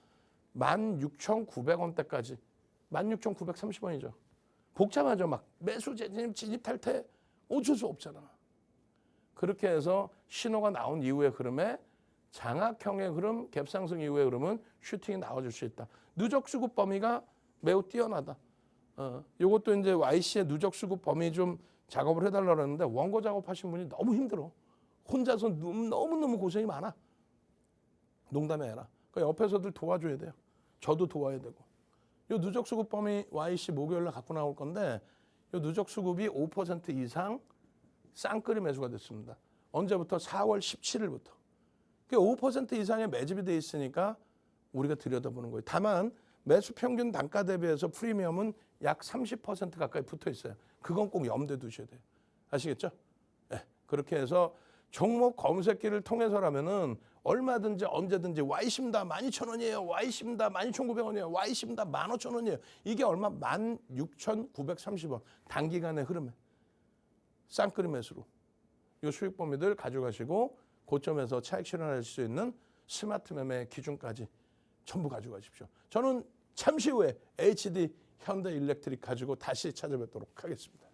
16,900원대까지 16,930원이죠. 복잡하죠. 막 매수 재진입 진입 탈퇴 어쩔 수 없잖아. 그렇게 해서 신호가 나온 이후의 흐름에 장악형의 흐름, 갭상승 이후의 흐름은 슈팅이 나와줄 수 있다. 누적 수급 범위가 매우 뛰어나다. 요것도 이제 YC의 누적 수급 범위 좀 작업을 해달라고 했는데 원고 작업하신 분이 너무 힘들어. 혼자서 너무너무 고생이 많아. 농담이 아니라. 그러니까 옆에서들 도와줘야 돼요. 저도 도와야 되고. 요 누적 수급 범위 YC 목요일날 갖고 나올 건데 요 누적 수급이 5% 이상 쌍끌이 매수가 됐습니다. 언제부터? 4월 17일부터. 5% 이상의 매집이 돼 있으니까 우리가 들여다보는 거예요. 다만 매수 평균 단가 대비해서 프리미엄은 약 30% 가까이 붙어 있어요. 그건 꼭 염두에 두셔야 돼요. 아시겠죠? 네. 그렇게 해서 종목 검색기를 통해서라면은 얼마든지 언제든지 Y십니다. 12,000원이에요. Y십니다. 12,900원이에요. Y십니다. 15,000원이에요. 이게 얼마? 16,930원. 단기간의 흐름에. 쌍끌이 매수로. 이 수익 범위들 가져가시고 고점에서 차익 실현할 수 있는 스마트 매매 기준까지 전부 가져가십시오. 저는 잠시 후에 HD 현대일렉트릭 가지고 다시 찾아뵙도록 하겠습니다.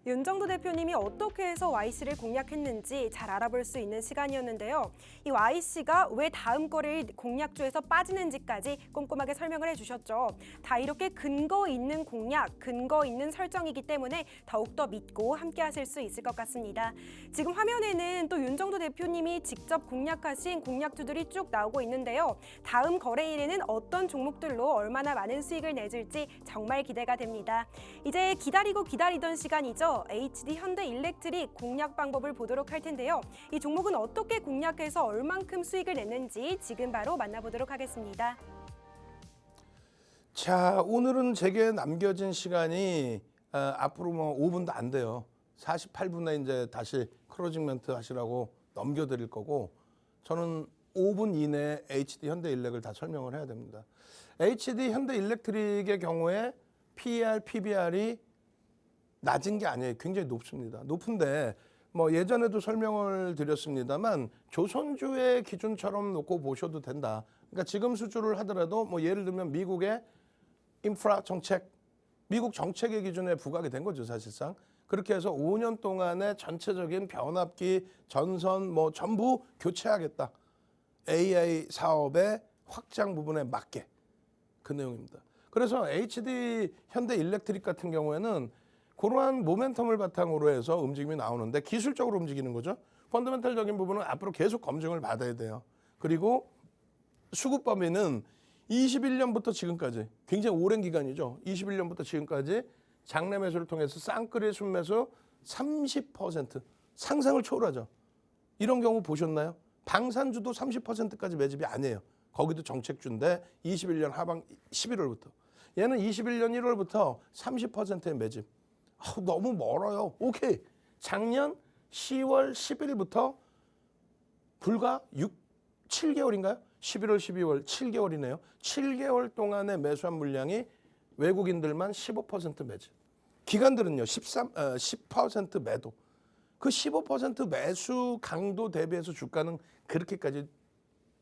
윤정도 대표님이 어떻게 해서 YC를 공략했는지 잘 알아볼 수 있는 시간이었는데요. 이 YC가 왜 다음 거래일 공략주에서 빠지는지까지 꼼꼼하게 설명을 해주셨죠. 다 이렇게 근거 있는 공략, 근거 있는 설정이기 때문에 더욱더 믿고 함께 하실 수 있을 것 같습니다. 지금 화면에는 또 윤정도 대표님이 직접 공략하신 공략주들이 쭉 나오고 있는데요. 다음 거래일에는 어떤 종목들로 얼마나 많은 수익을 내줄지 정말 기대가 됩니다. 이제 기다리던 시간이죠. HD 현대일렉트릭 공략 방법을 보도록 할 텐데요. 이 종목은 어떻게 공략해서 얼만큼 수익을 냈는지 지금 바로 만나보도록 하겠습니다. 자, 오늘은 제게 남겨진 시간이 앞으로 뭐 5분도 안 돼요. 48분에 이제 다시 클로징 멘트 하시라고 넘겨드릴 거고 저는 5분 이내에 HD 현대일렉을 다 설명을 해야 됩니다. HD 현대일렉트릭의 경우에 PER, PBR이 낮은 게 아니에요. 굉장히 높습니다. 높은데 뭐 예전에도 설명을 드렸습니다만 조선주의 기준처럼 놓고 보셔도 된다. 그러니까 지금 수주를 하더라도 뭐 예를 들면 미국의 인프라 정책, 미국 정책의 기준에 부각이 된 거죠, 사실상. 그렇게 해서 5년 동안의 전체적인 변압기, 전선 뭐 전부 교체하겠다. AI 사업의 확장 부분에 맞게 그 내용입니다. 그래서 HD 현대일렉트릭 같은 경우에는 그러한 모멘텀을 바탕으로 해서 움직임이 나오는데 기술적으로 움직이는 거죠. 펀더멘털적인 부분은 앞으로 계속 검증을 받아야 돼요. 그리고 수급 범위는 21년부터 지금까지 굉장히 오랜 기간이죠. 21년부터 지금까지 장내 매수를 통해서 쌍끌이 순매수 30% 상상을 초월하죠. 이런 경우 보셨나요? 방산주도 30%까지 매집이 아니에요. 거기도 정책주인데 21년 하반 11월부터. 얘는 21년 1월부터 30%의 매집. 너무 멀어요. 오케이. 작년 10월 11일부터 불과 7개월인가요? 11월, 12월 7개월이네요. 7개월 동안의 매수한 물량이 외국인들만 15% 매집. 기관들은요. 10% 매도. 그 15% 매수 강도 대비해서 주가는 그렇게까지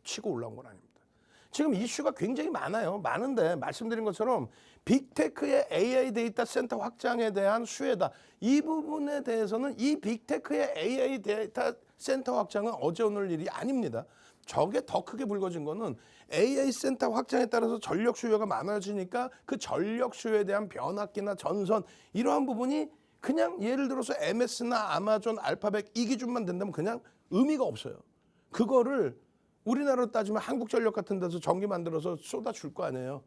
치고 올라온 건 아닙니다. 지금 이슈가 굉장히 많아요. 많은데 말씀드린 것처럼 빅테크의 AI 데이터 센터 확장에 대한 수혜다. 이 부분에 대해서는 이 빅테크의 AI 데이터 센터 확장은 어제 오늘 일이 아닙니다. 저게 더 크게 불거진 거는 AI 센터 확장에 따라서 전력 수요가 많아지니까 그 전력 수요에 대한 변압기나 전선 이러한 부분이 그냥 예를 들어서 MS나 아마존, 알파벳 이 기준만 된다면 그냥 의미가 없어요. 그거를 우리나라로 따지면 한국전력 같은 데서 전기 만들어서 쏟아줄 거 아니에요.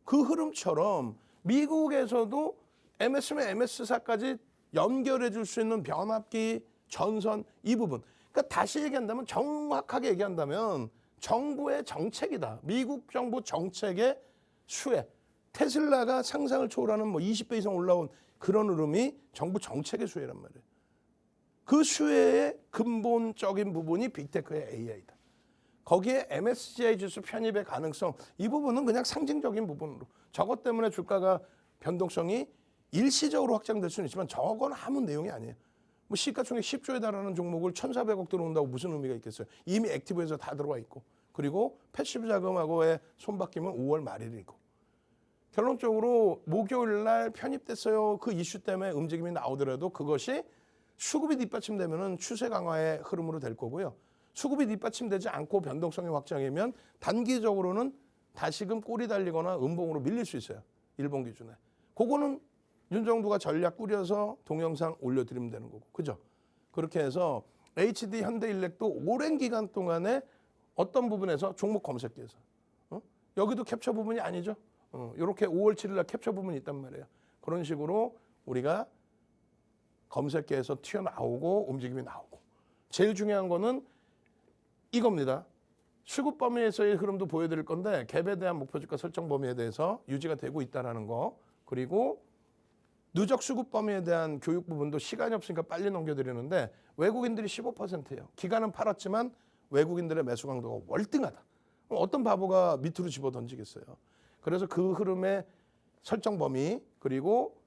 그 흐름처럼 미국에서도 MS면 MS사까지 연결해 줄 수 있는 변압기, 전선 이 부분. 그러니까 다시 얘기한다면 정확하게 얘기한다면 정부의 정책이다. 미국 정부 정책의 수혜. 테슬라가 상상을 초월하는 20배 이상 올라온 그런 흐름이 정부 정책의 수혜란 말이에요. 그 수혜의 근본적인 부분이 빅테크의 AI다. 거기에 MSCI 지수 편입의 가능성 이 부분은 그냥 상징적인 부분으로 저것 때문에 주가가 변동성이 일시적으로 확장될 수는 있지만 저건 아무 내용이 아니에요. 시가총액 10조에 달하는 종목을 1,400억 들어온다고 무슨 의미가 있겠어요. 이미 액티브에서 다 들어와 있고 그리고 패시브 자금하고의 손바뀜은 5월 말일이고 결론적으로 목요일 날 편입됐어요. 그 이슈 때문에 움직임이 나오더라도 그것이 수급이 뒷받침되면 추세 강화의 흐름으로 될 거고요. 수급이 뒷받침되지 않고 변동성이 확장이면 단기적으로는 다시금 꼬리 달리거나 음봉으로 밀릴 수 있어요. 일본 기준에. 그거는 윤정부가 전략 꾸려서 동영상 올려드리면 되는 거고. 그죠? 그렇게 해서 HD 현대일렉도 오랜 기간 동안에 어떤 부분에서 종목 검색기에서 여기도 캡처 부분이 아니죠. 이렇게 5월 7일 날 캡처 부분이 있단 말이에요. 그런 식으로 우리가 검색기에서 튀어나오고 움직임이 나오고 제일 중요한 거는 이겁니다. 수급 범위에서의 흐름도 보여드릴 건데 갭에 대한 목표 주가 설정 범위에 대해서 유지가 되고 있다는 거 그리고 누적 수급 범위에 대한 교육 부분도 시간이 없으니까 빨리 넘겨드리는데 외국인들이 15%예요. 기간은 팔았지만 외국인들의 매수 강도가 월등하다. 어떤 바보가 밑으로 집어 던지겠어요. 그래서 그 흐름의 설정 범위 그리고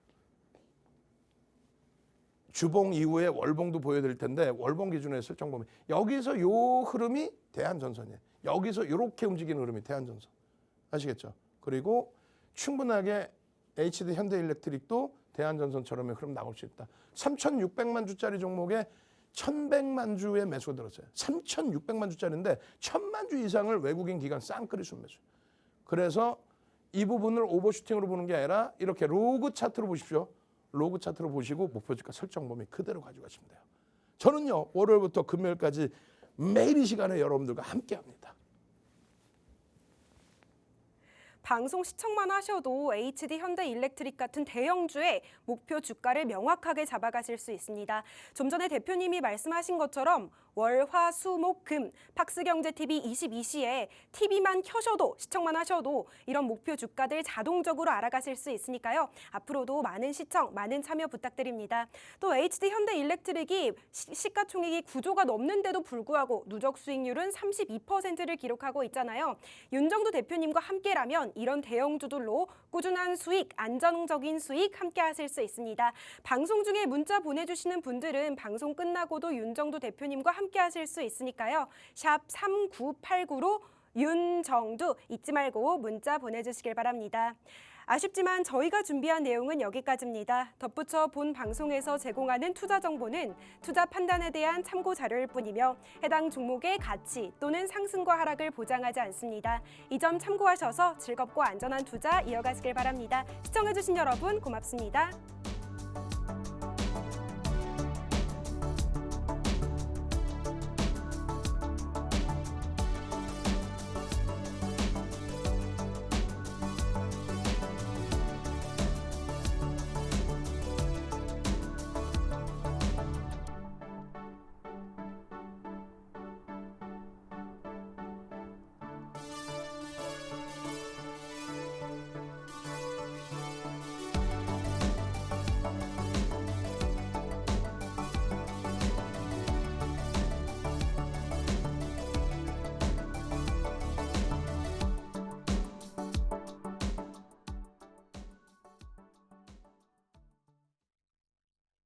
주봉 이후에 월봉도 보여드릴 텐데 월봉 기준의 설정 범위 여기서 요 흐름이 대한전선이에요. 여기서 이렇게 움직이는 흐름이 대한전선 아시겠죠? 그리고 충분하게 HD 현대일렉트릭도 대한전선처럼의 흐름 나올 수 있다. 3,600만 주짜리 종목에 1,100만 주의 매수가 들었어요. 3,600만 주짜리인데 1,000만 주 이상을 외국인 기관 쌍끌이 순매수. 그래서 이 부분을 오버슈팅으로 보는 게 아니라 이렇게 로그 차트로 보십시오. 로그 차트로 보시고 목표 주가 설정 범위 그대로 가져가시면 돼요. 저는요 월요일부터 금요일까지 매일 이 시간에 여러분들과 함께합니다. 방송 시청만 하셔도 HD 현대일렉트릭 같은 대형주의 목표 주가를 명확하게 잡아가실 수 있습니다. 좀 전에 대표님이 말씀하신 것처럼 월, 화, 수, 목, 금, 팍스경제TV 22시에 TV만 켜셔도 시청만 하셔도 이런 목표 주가들 자동적으로 알아가실 수 있으니까요. 앞으로도 많은 시청, 많은 참여 부탁드립니다. 또 HD 현대일렉트릭이 시가총액이 9조가 넘는데도 불구하고 누적 수익률은 32%를 기록하고 있잖아요. 윤정두 대표님과 함께라면 이런 대형주들로 꾸준한 수익, 안정적인 수익 함께 하실 수 있습니다. 방송 중에 문자 보내주시는 분들은 방송 끝나고도 윤정두 대표님과 함께 하실 수 있으니까요. 샵 3989로 윤정두 잊지 말고 문자 보내주시길 바랍니다. 아쉽지만 저희가 준비한 내용은 여기까지입니다. 덧붙여 본 방송에서 제공하는 투자 정보는 투자 판단에 대한 참고 자료일 뿐이며 해당 종목의 가치 또는 상승과 하락을 보장하지 않습니다. 이 점 참고하셔서 즐겁고 안전한 투자 이어가시길 바랍니다. 시청해주신 여러분 고맙습니다.